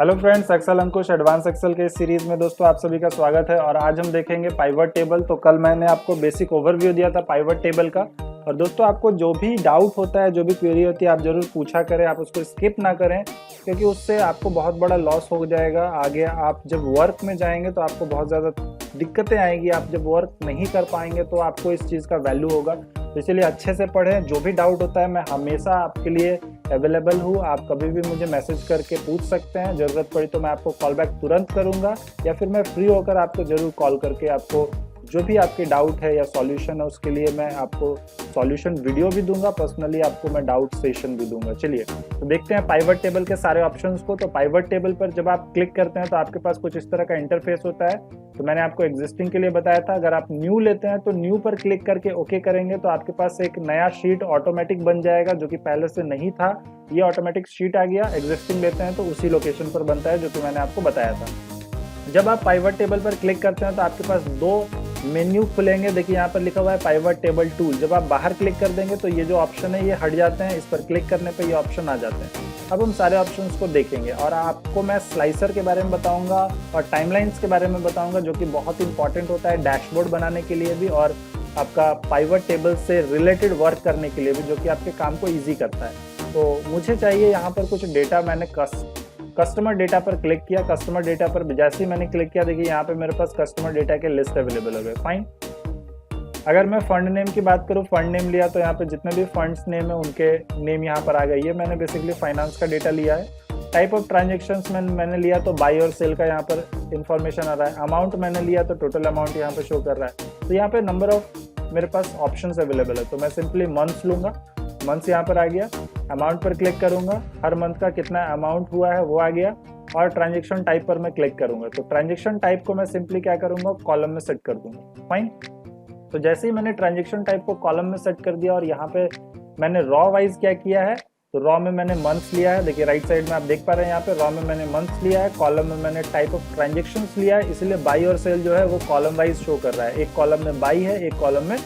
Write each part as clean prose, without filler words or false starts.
Hello friends, Excel अंकुश advance Excel के इस series में दोस्तों आप सभी का स्वागत है। और आज हम देखेंगे पाइवट टेबल। तो कल मैंने आपको बेसिक ओवरव्यू दिया था पाइवट टेबल का। और दोस्तों आपको जो भी डाउट होता है, जो भी क्वेरी होती है, आप जरूर पूछा करें, आप उसको स्किप ना करें, क्योंकि उससे आपको बहुत बड़ा लॉस हो जाएगा। आगे आप जब वर्क में जाएंगे तो आपको बहुत ज़्यादा दिक्कतें आएंगी। आप जब वर्क नहीं कर पाएंगे तो आपको इस चीज़ का वैल्यू होगा। तो इसलिए अच्छे से पढ़ें। जो भी डाउट होता है मैं हमेशा आपके लिए अवेलेबल हूँ। आप कभी भी मुझे मैसेज करके पूछ सकते हैं। ज़रूरत पड़ी तो मैं आपको कॉल बैक तुरंत करूँगा, या फिर मैं फ्री होकर आपको ज़रूर कॉल करके आपको जो भी आपके डाउट है या सॉल्यूशन है उसके लिए मैं आपको सॉल्यूशन वीडियो भी दूंगा। पर्सनली आपको मैं डाउट सेशन भी दूंगा। चलिए तो देखते हैं पाइवट टेबल के सारे ऑप्शंस को। तो पाइवट टेबल पर जब आप क्लिक करते हैं तो आपके पास कुछ इस तरह का इंटरफेस होता है। तो मैंने आपको एग्जिस्टिंग के लिए बताया था। अगर आप न्यू लेते हैं तो न्यू पर क्लिक करके ओके करेंगे तो आपके पास एक नया शीट ऑटोमेटिक बन जाएगा, जो कि पहले से नहीं था। ये ऑटोमेटिक शीट आ गया। एग्जिस्टिंग लेते हैं तो उसी लोकेशन पर बनता है जो कि मैंने आपको बताया था। जब आप पाइवट टेबल पर क्लिक करते हैं तो आपके पास दो मेन्यू खुलेंगे। देखिए यहाँ पर लिखा हुआ है पाइवट टेबल टूल। जब आप बाहर क्लिक कर देंगे तो ये जो ऑप्शन है ये हट जाते हैं। इस पर क्लिक करने पे ये ऑप्शन आ जाते हैं। अब हम सारे ऑप्शंस को देखेंगे और आपको मैं स्लाइसर के बारे में बताऊंगा और टाइमलाइंस के बारे में बताऊंगा, जो कि बहुत इंपॉर्टेंट होता है डैशबोर्ड बनाने के लिए भी और आपका पाइवट टेबल से रिलेटेड वर्क करने के लिए भी, जो कि आपके काम को ईजी करता है। तो मुझे चाहिए यहाँ पर कुछ डेटा। मैंने कस्टमर डेटा पर क्लिक किया। कस्टमर डेटा पर जैसे ही मैंने क्लिक किया, देखिए यहाँ पे मेरे पास कस्टमर डेटा के लिस्ट अवेलेबल हो गए। फाइन। अगर मैं फंड नेम की बात करूँ, फंड नेम लिया तो यहाँ पे जितने भी फंड्स नेम है उनके नेम यहाँ पर आ गए। ये मैंने बेसिकली फाइनेंस का डेटा लिया है। टाइप ऑफ ट्रांजेक्शन्स मैंने लिया तो बाई और सेल का यहाँ पर इंफॉर्मेशन आ रहा है। अमाउंट मैंने लिया तो टोटल अमाउंट यहाँ पे शो कर रहा है। तो यहाँ पे नंबर ऑफ मेरे पास ऑप्शंस अवेलेबल है। तो मैं सिंपली मंथ्स लूंगा। मंथ्स यहाँ पर आ गया। अमाउंट पर क्लिक करूंगा। हर मंथ का कितना अमाउंट हुआ है वो आ गया। और ट्रांजेक्शन टाइप पर मैं क्लिक करूंगा। तो ट्रांजेक्शन टाइप को मैं सिंपली क्या करूंगा, कॉलम में सेट कर दूंगा। फाइन। तो जैसे ही मैंने ट्रांजेक्शन टाइप को कॉलम में सेट कर दिया और यहाँ पे मैंने रॉ वाइज क्या किया है, तो रॉ में मैंने मंथ्स लिया है। देखिए राइट साइड में आप देख पा रहे हैं, यहाँ पे रॉ में मैंने मंथ्स लिया है। कॉलम में मैंने टाइप ऑफ ट्रांजेक्शन्स लिया है, इसलिए बाई और सेल जो है वो कॉलम वाइज शो कर रहा है। एक कॉलम में बाई है, एक कॉलम में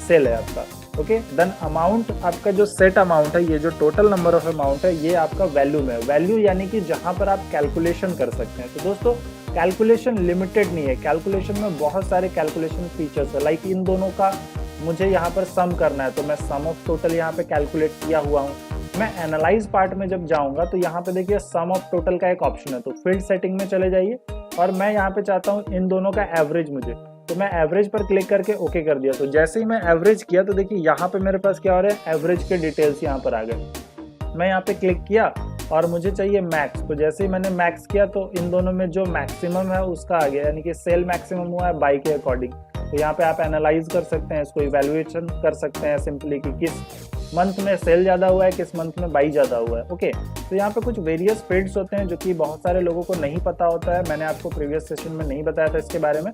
सेल है आपका। ओके। देन अमाउंट, आपका जो सेट अमाउंट है, ये जो टोटल नंबर ऑफ अमाउंट है, ये आपका वैल्यू में। वैल्यू यानी कि जहां पर आप कैलकुलेशन कर सकते हैं। तो दोस्तों कैलकुलेशन लिमिटेड नहीं है। कैलकुलेशन में बहुत सारे कैलकुलेशन फीचर्स है। लाइक इन दोनों का मुझे यहाँ पर सम करना है तो मैं सम ऑफ टोटल यहाँ पे कैलकुलेट किया हुआ हूँ। मैं एनालाइज पार्ट में जब जाऊंगा तो यहाँ पे देखिए सम ऑफ टोटल का एक ऑप्शन है। तो फील्ड सेटिंग में चले जाइए और मैं यहाँ पे चाहता हूँ इन दोनों का एवरेज मुझे। तो मैं एवरेज पर क्लिक करके ओके कर दिया। तो जैसे ही मैं एवरेज किया तो देखिए यहाँ पे मेरे पास क्या हो रहा है, एवरेज के डिटेल्स यहाँ पर आ गए। मैं यहाँ पे क्लिक किया और मुझे चाहिए मैक्स। तो जैसे ही मैंने मैक्स किया तो इन दोनों में जो मैक्सिमम है उसका आ गया, यानी कि सेल मैक्सिमम हुआ है बाई के अकॉर्डिंग। तो यहाँ पे आप एनालाइज कर सकते हैं, इसको इवेल्युएशन कर सकते हैं सिंपली कि किस मंथ में सेल ज़्यादा हुआ है, किस मंथ में बाई ज़्यादा हुआ है। ओके। तो यहाँ पे कुछ वेरियस फील्ड्स होते हैं जो कि बहुत सारे लोगों को नहीं पता होता है। मैंने आपको प्रीवियस सेशन में नहीं बताया था इसके बारे में।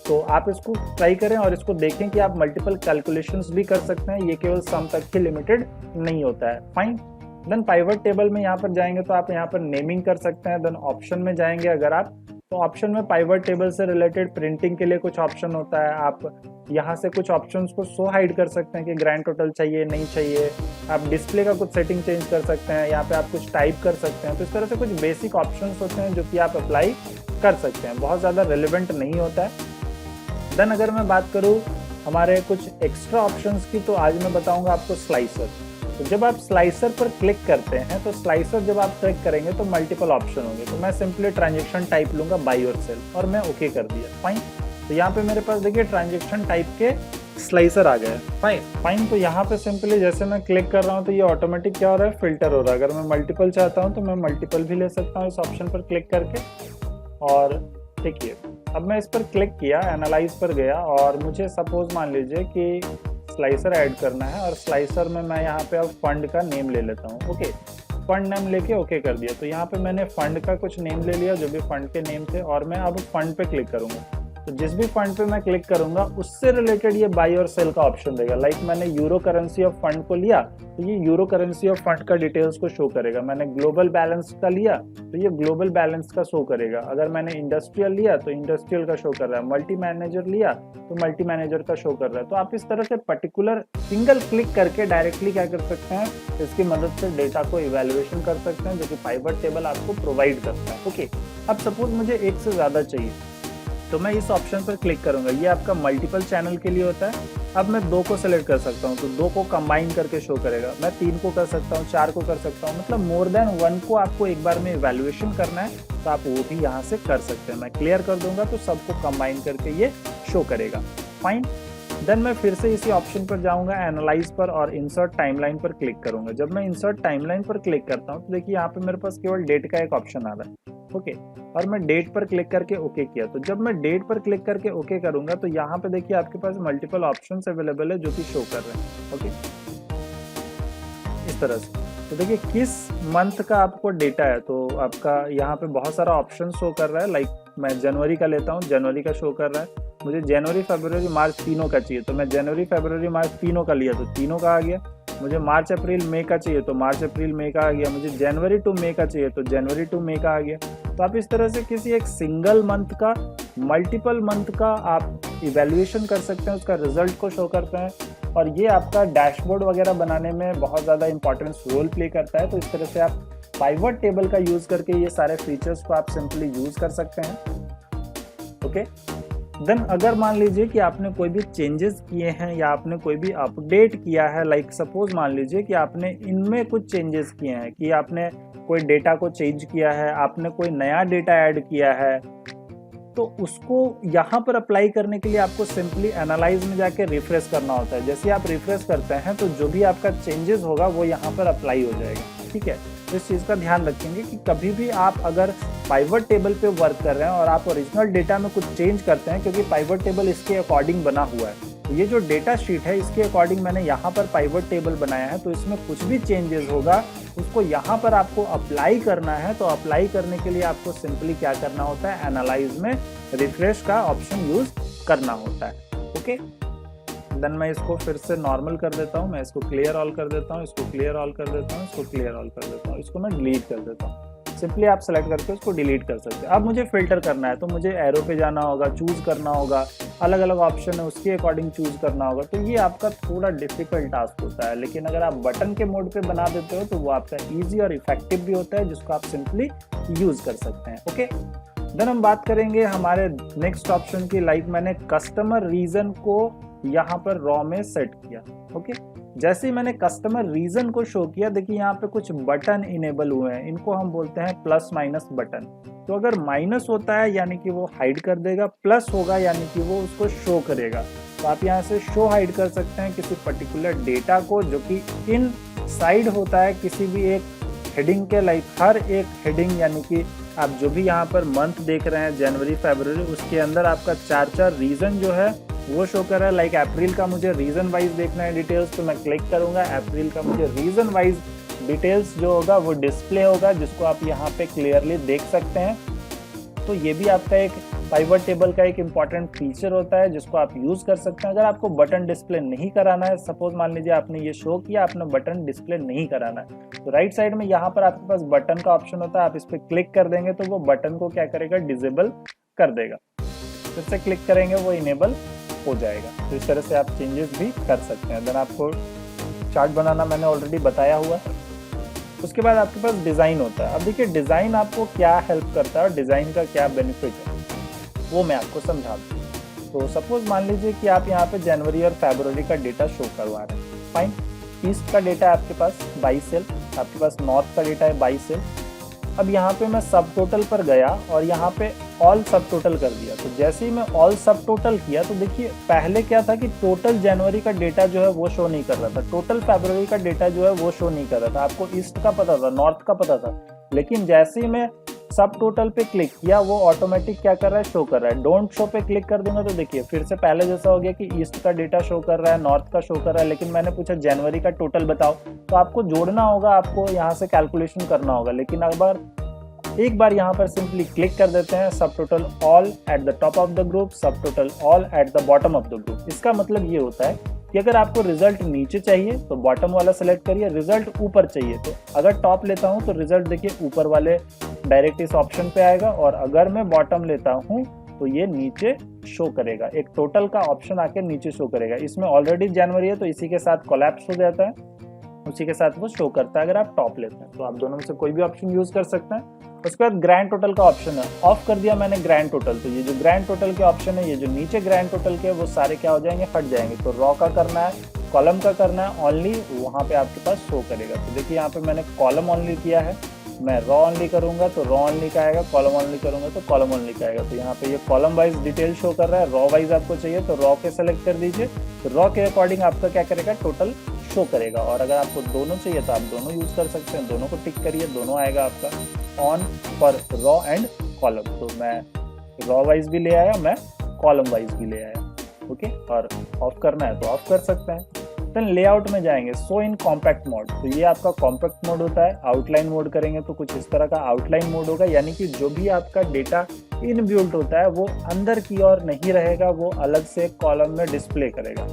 तो आप इसको ट्राई करें और इसको देखें कि आप मल्टीपल कैलकुलेशंस भी कर सकते हैं। ये केवल सम तक ही लिमिटेड नहीं होता है। फाइन। देन पाइवट टेबल में यहाँ पर जाएंगे तो आप यहाँ पर नेमिंग कर सकते हैं। देन ऑप्शन में जाएंगे अगर आप, तो ऑप्शन में पाइवट टेबल से रिलेटेड प्रिंटिंग के लिए कुछ ऑप्शन होता है। आप यहाँ से कुछ ऑप्शंस को सो हाइड कर सकते हैं कि ग्रैंड टोटल चाहिए नहीं चाहिए। आप डिस्प्ले का कुछ सेटिंग चेंज कर सकते हैं। यहाँ पे आप कुछ टाइप कर सकते हैं। तो इस तरह से कुछ बेसिक ऑप्शंस होते हैं जो कि आप अप्लाई कर सकते हैं। बहुत ज़्यादा रिलेवेंट नहीं होता है। देन अगर मैं बात करूँ हमारे कुछ एक्स्ट्रा ऑप्शंस की, तो आज मैं बताऊँगा आपको स्लाइसर। तो जब आप स्लाइसर पर क्लिक करते हैं तो स्लाइसर जब आप क्लिक करेंगे तो मल्टीपल ऑप्शन होंगे। तो मैं सिंपली ट्रांजेक्शन टाइप लूंगा बाई और सेल और मैं ओके कर दिया। फाइन। तो यहाँ पे मेरे पास देखिए ट्रांजेक्शन टाइप के स्लाइसर आ गए। फाइन। तो यहाँ पे सिंपली जैसे मैं क्लिक कर रहा हूँ तो ये ऑटोमेटिक क्या हो रहा है, फिल्टर हो रहा है। अगर मैं मल्टीपल चाहता हूँ तो मैं मल्टीपल भी ले सकता हूँ इस ऑप्शन पर क्लिक करके। और देखिए अब मैं इस पर क्लिक किया, एनालाइज पर गया और मुझे सपोज मान लीजिए कि स्लाइसर ऐड करना है और स्लाइसर में मैं यहाँ पे अब फंड का नेम ले लेता हूँ। ओके। फंड नेम लेके ओके कर दिया। तो यहाँ पे मैंने फंड का कुछ नेम ले लिया, जो भी फंड के नेम थे, और मैं अब फंड पे क्लिक करूँगा। तो जिस भी फंड पे मैं क्लिक करूंगा उससे रिलेटेड ये बाई और सेल का ऑप्शन देगा। लाइक मैंने यूरो करेंसी ऑफ फंड को लिया तो ये यूरो करेंसी ऑफ फंड का डिटेल्स को शो करेगा। मैंने ग्लोबल बैलेंस का लिया तो ये ग्लोबल बैलेंस का शो करेगा। अगर मैंने इंडस्ट्रियल लिया तो इंडस्ट्रियल का शो कर रहा है। मल्टी मैनेजर लिया तो मल्टी मैनेजर का शो कर रहा है। तो आप इस तरह से पर्टिकुलर सिंगल क्लिक करके डायरेक्टली क्या कर सकते हैं, इसकी मदद से डेटा को इवेल्युएशन कर सकते हैं, जो कि पाइवट टेबल आपको प्रोवाइड करता है। ओके, अब सपोज मुझे एक से ज्यादा चाहिए तो मैं इस ऑप्शन पर क्लिक करूंगा। ये आपका मल्टीपल चैनल के लिए होता है। अब मैं 2 को सेलेक्ट कर सकता हूँ तो 2 को कंबाइन करके शो करेगा। मैं 3 को कर सकता हूँ, 4 को कर सकता हूँ, मतलब मोर देन 1 को आपको एक बार में इवैल्यूएशन करना है तो आप वो भी यहाँ से कर सकते हैं। मैं क्लियर कर दूंगा तो सबको कंबाइन करके ये शो करेगा। फाइन, देन मैं फिर से इसी ऑप्शन पर जाऊंगा, एनालाइज पर, और इंसर्ट टाइमलाइन पर क्लिक करूंगा। जब मैं इंसर्ट टाइमलाइन पर क्लिक करता हूँ तो देखिए यहाँ पे मेरे पास केवल डेट का एक ऑप्शन आ रहा है। ओके, और मैं डेट पर क्लिक करके ओके किया। तो जब मैं डेट पर क्लिक करके ओके करूंगा तो यहाँ पे देखिए आपके पास मल्टीपल ऑप्शंस अवेलेबल है जो कि शो कर रहे हैं। ओके, इस तरह से। तो देखिए किस मंथ का आपको डेटा है, तो आपका यहाँ पे बहुत सारा ऑप्शन शो कर रहा है। लाइक मैं जनवरी का लेता हूँ, जनवरी का शो कर रहा है। मुझे जनवरी फरवरी मार्च तीनों का चाहिए तो मैं जनवरी फरवरी मार्च तीनों का लिया तो तीनों का आ गया। मुझे मार्च अप्रैल मई का चाहिए तो मार्च अप्रैल मई का आ गया। मुझे जनवरी टू मई का चाहिए तो जनवरी टू मई का आ गया। तो आप इस तरह से किसी एक सिंगल मंथ का मल्टीपल मंथ का आप इवैल्यूएशन कर सकते हैं, उसका रिजल्ट को शो करते हैं, और ये आपका डैशबोर्ड वगैरह बनाने में बहुत ज़्यादा इंपॉर्टेंस रोल प्ले करता है। तो इस तरह से आप पाइवट टेबल का यूज़ करके ये सारे फीचर्स को आप सिंपली यूज़ कर सकते हैं। ओके, देन अगर मान लीजिए कि आपने कोई भी चेंजेस किए हैं या आपने कोई भी अपडेट किया है, लाइक सपोज मान लीजिए कि आपने इनमें कुछ चेंजेस किए हैं, कि आपने कोई डेटा को चेंज किया है, आपने कोई नया डेटा ऐड किया है, तो उसको यहाँ पर अप्लाई करने के लिए आपको सिंपली एनालाइज में जाके रिफ्रेश करना होता है। जैसे आप रिफ्रेश करते हैं तो जो भी आपका चेंजेस होगा वो यहाँ पर अप्लाई हो जाएगा। ठीक है, तो इस चीज़ का ध्यान रखेंगे कि कभी भी आप अगर पाइवट टेबल पे वर्क कर रहे हैं और आप ओरिजिनल डेटा में कुछ चेंज करते हैं, क्योंकि पाइवट टेबल इसके अकॉर्डिंग बना हुआ है, तो ये जो डेटा शीट है इसके अकॉर्डिंग मैंने यहाँ पर पाइवट टेबल बनाया है, तो इसमें कुछ भी चेंजेस होगा उसको यहाँ पर आपको अप्लाई करना है। तो अप्लाई करने के लिए आपको सिंपली क्या करना होता है, एनालाइज में रिफ्रेश का ऑप्शन यूज करना होता है। ओके, देन मैं इसको फिर से नॉर्मल कर देता हूँ, मैं इसको क्लियर ऑल कर देता हूँ, इसको क्लियर ऑल कर देता हूँ, इसको क्लियर ऑल कर देता हूँ, इसको मैं डिलीट कर देता हूँ। सिंपली आप सेलेक्ट करके उसको डिलीट कर सकते हैं। अब मुझे फिल्टर करना है तो मुझे एरो पे जाना होगा, चूज करना होगा, अलग अलग ऑप्शन है उसके अकॉर्डिंग चूज करना होगा। तो ये आपका थोड़ा डिफिकल्ट टास्क होता है, लेकिन अगर आप बटन के मोड पे बना देते हो तो वो आपका ईजी और इफेक्टिव भी होता है, जिसको आप सिंपली यूज कर सकते हैं। ओके, देन हम बात करेंगे हमारे नेक्स्ट ऑप्शन की। लाइक मैंने कस्टमर रीजन को यहाँ पर रॉ में सेट किया। ओके, जैसे ही मैंने कस्टमर रीजन को शो किया, देखिए यहाँ पे कुछ बटन इनेबल हुए हैं, इनको हम बोलते हैं प्लस माइनस बटन। तो अगर माइनस होता है यानी कि वो हाइड कर देगा, प्लस होगा यानी कि वो उसको शो करेगा। तो आप यहाँ से शो हाइड कर सकते हैं किसी पर्टिकुलर डेटा को जो कि इन साइड होता है किसी भी एक हेडिंग के। लाइक हर एक हेडिंग यानी कि आप जो भी यहाँ पर मंथ देख रहे हैं जनवरी फरवरी, उसके अंदर आपका 4 रीजन जो है वो शो कर रहा है। लाइक अप्रैल का मुझे रीजन वाइज देखना है डिटेल्स, तो मैं क्लिक करूंगा, अप्रैल का मुझे रीजन वाइज डिटेल्स जो होगा वो डिस्प्ले होगा, जिसको आप यहाँ पे क्लियरली देख सकते हैं। तो ये भी आपका एक पाइवट टेबल का एक इम्पॉर्टेंट फीचर होता है जिसको आप यूज कर सकते हैं। अगर आपको बटन डिस्प्ले नहीं कराना है, सपोज मान लीजिए आपने ये शो किया, आपने बटन डिस्प्ले नहीं कराना है, तो राइट साइड में यहाँ पर आपके पास बटन का ऑप्शन होता है, आप इस पर क्लिक कर देंगे तो वो बटन को क्या करेगा, डिसेबल कर देगा। फिर से क्लिक करेंगे वो इनेबल हो जाएगा। तो इस तरह से आप चेंजेस भी कर सकते हैं। देन आपको चार्ट बनाना मैंने ऑलरेडी बताया हुआ है। उसके बाद आपके पास डिज़ाइन होता है। अब देखिए डिज़ाइन आपको क्या हेल्प करता है और डिज़ाइन का क्या बेनिफिट है वो मैं आपको समझा दूँ। तो सपोज मान लीजिए कि आप यहाँ पे जनवरी और फरवरी का डेटा शो करवा रहे हैं। फाइन, ईस्ट का डेटा है आपके पास 22 सेल, आपके पास नॉर्थ का डेटा है 22 सेल। अब यहाँ पे मैं सब टोटल पर गया और यहाँ पे ऑल सब टोटल कर दिया। तो जैसे ही मैं ऑल सब टोटल किया तो देखिए पहले क्या था कि टोटल जनवरी का डेटा जो है वो शो नहीं कर रहा था, टोटल फरवरी का डेटा जो है वो शो नहीं कर रहा था। आपको ईस्ट का पता था, नॉर्थ का पता था, लेकिन जैसे ही मैं सब टोटल पे क्लिक किया वो ऑटोमेटिक क्या कर रहा है, शो कर रहा है। डोंट शो पे क्लिक कर दूंगा तो देखिए फिर से पहले जैसा हो गया कि ईस्ट का डेटा शो कर रहा है, नॉर्थ का शो कर रहा है, लेकिन मैंने पूछा जनवरी का टोटल बताओ, तो आपको जोड़ना होगा, आपको यहाँ से कैलकुलेशन करना होगा। लेकिन अगर एक बार यहाँ पर सिंपली क्लिक कर देते हैं subtotal all at the top of the group, subtotal all at the bottom of the group. इसका मतलब ये होता है कि अगर आपको रिजल्ट नीचे चाहिए तो बॉटम वाला सेलेक्ट करिए, रिजल्ट ऊपर चाहिए तो अगर टॉप लेता हूँ तो रिजल्ट देखिए ऊपर वाले डायरेक्ट इस ऑप्शन पे आएगा, और अगर मैं बॉटम लेता हूँ तो ये नीचे शो करेगा, एक टोटल का ऑप्शन आके नीचे शो करेगा। इसमें ऑलरेडी जनवरी है तो इसी के साथ कोलैप्स हो जाता है, उसी के साथ वो शो करता है अगर आप टॉप लेते हैं। तो आप दोनों में से कोई भी ऑप्शन यूज कर सकते हैं। उसके बाद ग्रैंड टोटल का ऑप्शन है, ऑफ कर दिया मैंने ग्रैंड टोटल, तो ये जो ग्रैंड टोटल के ऑप्शन है, ये जो नीचे ग्रैंड टोटल के वो सारे क्या हो जाएंगे, हट जाएंगे। तो रॉ का करना है, कॉलम का करना है, ओनली वहाँ पे आपके पास शो करेगा। तो देखिए यहाँ पे मैंने कॉलम ओनली किया है, मैं रॉ ओनली करूंगा तो रॉ ओनली का आएगा, कॉलम ओनली करूंगा तो कॉलम ओनली का आएगा। तो यहाँ पे ये कॉलम वाइज डिटेल शो कर रहा है, रॉ वाइज आपको चाहिए तो रॉ के सेलेक्ट कर दीजिए, तो रॉ के अकॉर्डिंग आपका क्या करेगा, टोटल शो करेगा। और अगर आपको दोनों चाहिए तो आप दोनों यूज कर सकते हैं, दोनों को टिक करिए, दोनों आएगा आपका on for raw and column. तो मैं रॉ वाइज भी ले आया, मैं कॉलम वाइज भी ले आया, ओके। और ऑफ करना है तो ऑफ कर सकते हैं। देन लेआउट में जाएंगे, शो इन कॉम्पैक्ट मोड, तो ये आपका कॉम्पैक्ट मोड होता है। आउटलाइन मोड करेंगे तो कुछ इस तरह का आउटलाइन मोड होगा, यानी कि जो भी आपका डेटा इनबिल्ट होता है वो अंदर की ओर नहीं रहेगा, वो अलग से कॉलम में डिस्प्ले करेगा।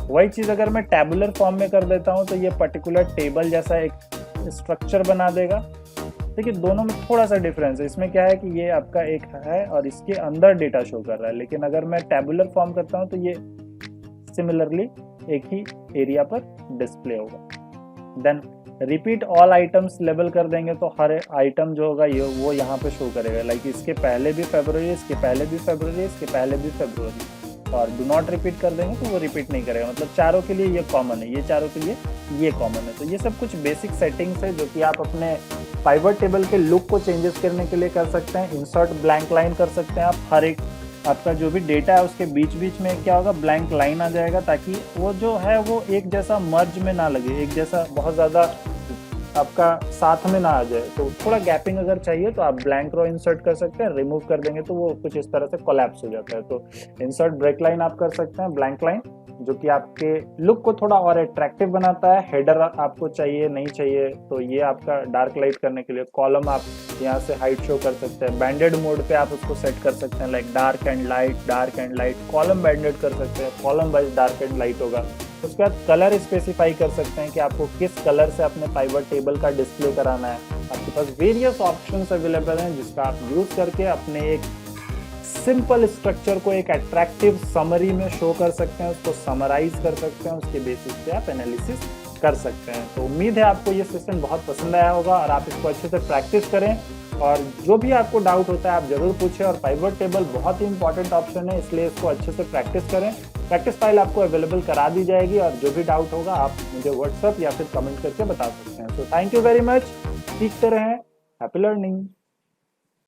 वही चीज़ अगर मैं टैबुलर फॉर्म में कर देता हूँ तो ये पर्टिकुलर टेबल जैसा एक स्ट्रक्चर बना देगा। देखिए दोनों में थोड़ा सा डिफरेंस है, इसमें क्या है कि ये आपका एक है और इसके अंदर डेटा शो कर रहा है, लेकिन अगर मैं टैबुलर फॉर्म करता हूँ तो ये सिमिलरली एक ही एरिया पर डिस्प्ले होगा। Then repeat all items label कर देंगे तो हर आइटम जो होगा ये वो यहाँ पे शो करेगा, लाइक इसके पहले भी फरवरी, इसके पहले भी फरवरी, इसके पहले भी फरवरी। और डू नॉट रिपीट कर देंगे तो वो रिपीट नहीं करेगा, मतलब चारों के लिए ये कॉमन है, ये चारों के लिए ये कॉमन है। तो ये सब कुछ बेसिक सेटिंग्स है जो कि आप अपने पाइवट टेबल के लुक को चेंजेस करने के लिए कर सकते हैं। इंसर्ट ब्लैंक लाइन कर सकते हैं आप, हर एक आपका जो भी डेटा है उसके बीच बीच में क्या होगा, ब्लैंक लाइन आ जाएगा, ताकि वो जो है वो एक जैसा मर्ज में ना लगे, एक जैसा बहुत ज़्यादा आपका साथ में ना आ जाए। तो थोड़ा गैपिंग अगर चाहिए तो आप ब्लैंक रो इंसर्ट कर सकते हैं, रिमूव कर देंगे तो वो कुछ इस तरह से कोलैप्स हो जाता है। तो इंसर्ट ब्रेक लाइन आप कर सकते हैं, ब्लैंक लाइन, जो कि आपके लुक को थोड़ा और अट्रैक्टिव बनाता है। हेडर आपको चाहिए नहीं चाहिए तो ये आपका डार्क लाइट करने के लिए कॉलम आप यहाँ से हाइट शो कर सकते हैं। बैंडेड मोड पे आप उसको सेट कर सकते हैं, like dark and light, column banded कर सकते हैं, column wise dark and light होगा। उसके बाद कलर स्पेसिफाई कर सकते हैं कि आपको किस कलर से अपने पाइवट टेबल का डिस्प्ले कराना है। आपके पास वेरियस ऑप्शंस अवेलेबल हैं जिसका आप यूज करके अपने एक सिंपल स्ट्रक्चर को एक अट्रैक्टिव समरी में शो कर सकते हैं, उसको समराइज कर सकते हैं, उसके बेसिस पे आप एनालिसिस कर सकते हैं। तो उम्मीद है आपको ये सेशन बहुत पसंद आया होगा और आप इसको अच्छे से प्रैक्टिस करें, और जो भी आपको डाउट होता है आप जरूर पूछें। और पाइवट टेबल बहुत ही इंपॉर्टेंट ऑप्शन है, इसलिए इसको अच्छे से प्रैक्टिस करें। प्रैक्टिस फाइल आपको अवेलेबल करा दी जाएगी, और जो भी डाउट होगा आप मुझे व्हाट्सएप या फिर कमेंट करके बता सकते हैं। तो थैंक यू वेरी मच, सीखते रहें, हैप्पी लर्निंग।